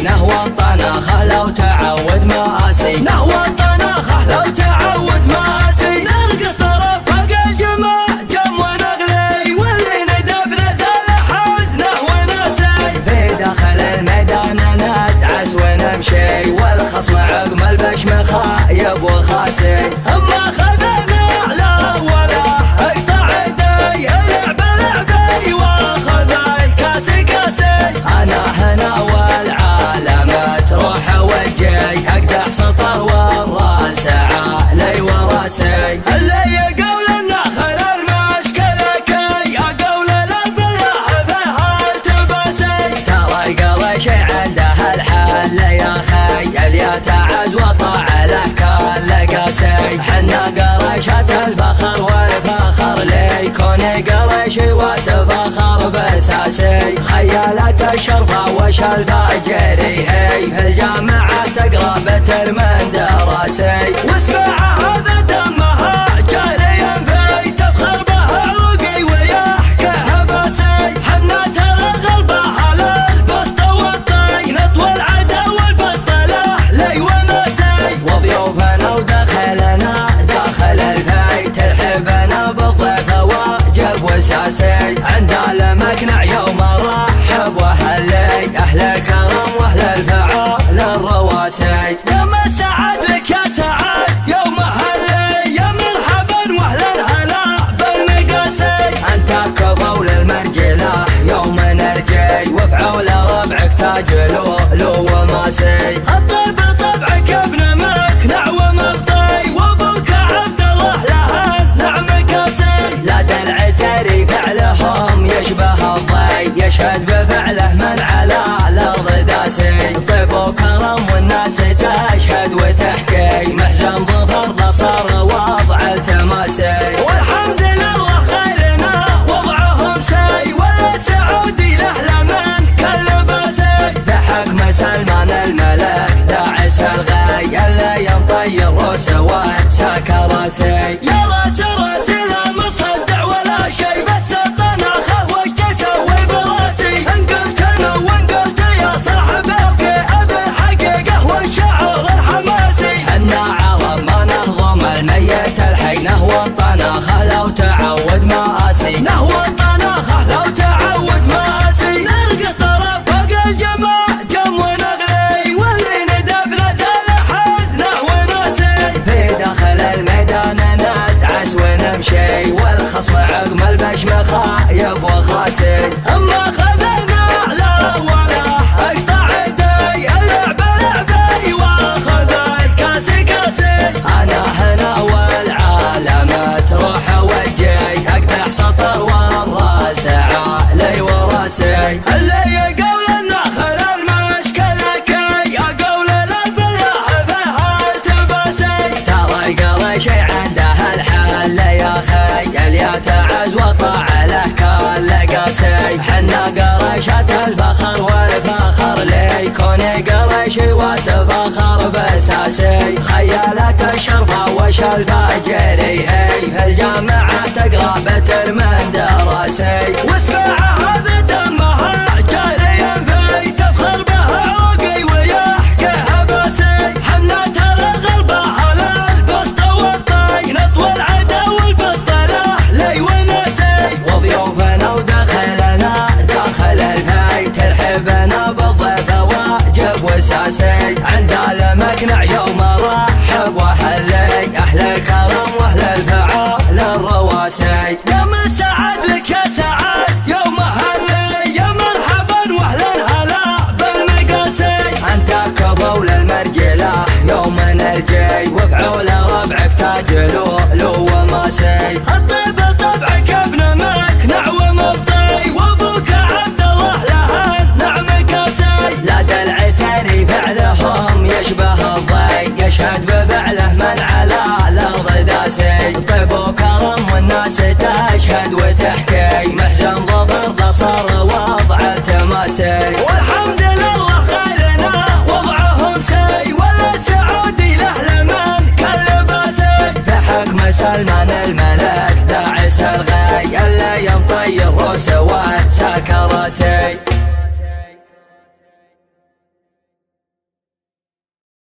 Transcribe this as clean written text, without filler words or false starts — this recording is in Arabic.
نهوى الطناخة لو تعود مآسي، نهوى الطناخة لو تعود مآسي. نرقص طرف فوق الجمع جم ونغلي، واللي ندب نزل حزنه وناسي. في داخل الميدان ندعس ونمشي، والخصم عقم البشم خايب وخاسي. اما خذنا له ولا اقطع يدي، العب لعبي واخذ الكاس كاسي. انا هنا والعالم تروح وجهي، اقدح سطر والراس علي وراسي. اللي يقول النخل المشكلة كي اقول البلاح فيها التباسي. ترى القرش عنده الحل يا خي، اليتعز وطع له كل قاسي. حنا قرشة الفخر والفخر ليكون قرشي وتفخر بساسي. خيالة الشرطة وش الفاجري هي، في الجامعة تقرا بتر من دراسي. واسمع هذا دمها جاريا في، تفخر بها عوقي ويحكيها باسي. حنا ترى غلبها للبسط والطين، اطول العدا والبسط لي وناسي. وضيوفنا ودخلنا داخل البيت، ترحبنا بالضيف واجب وساسي. عند المقنع يوم رحب وهلي، اهل الكرم واهل الفعال الرواسي. يوم السعد لك يا سعد يوم هلي، يا مرحبا واهلا هلا بالمقاسي. انت كفول المرجله يوم نرجي، وفعول ربعك تاج لؤلؤ وماسي. الطيب طبعك ابن مقنع ومبطي، وابوك عبد الله له نعم كاسي. لا دلع تري فعلهم يشبه الضي، يشهد بفعله من على الارض داسي. طيب وكرم والناس تشهد وتحكي، محزن ظفر صار وضع التماسي. والحمد لله خيرنا وضعهم سي، والسعودي له لمن كل باسي. ضحك سلمان الملك داعس الغي، اللي ينطي الروس وساك راسي. يا راس راسي لا مصدع ولا شي، بس الطناخة وش تسوي براسي. ان قلت انا وان قلت يا صاحب ابقي، ابي الحقيقة والشعر الحماسي. حنا عرب ما نهضم الميت الحي، نهوى الطناخة لو تعود مآسي، نهوى الطناخة لو تعود مآسي. نرقص طرف فوق الجمع جم ونغلي، واللي ندب نزل حزنه وناسي. في داخل الميدان ندعس ونمشي، والخصم عقم البشم خايب وخاسي. اما خذنا له ولا اقطع يدي، العب لعبي واخذ الكاس كاسي. انا هنا والعالم تروح وجهي، اقدح سطر والراس علي وراسي. اللي يقول النخل المشكلة كي اقول البلاح فيها التباسي. ترى القرش عنده الحل يا خي، اليتعز وطع له كل قاسي. حنا قرشة الفخر والفخر ليكون قرشي وتفخر بساسي. خيالة الشرطة وش الفاجري هي، في الجامعة تقرا بتر من دراسي. واسمع هذا دمها جاريا في، تفخر بها عوقي ويحكيها باسي. حنا ترى غلبها للبسط والطين، اطول العدا والبسط لي وناسي. وضيوفنا ودخلنا داخل البيت، ترحبنا بالضيف واجب وساسي. عند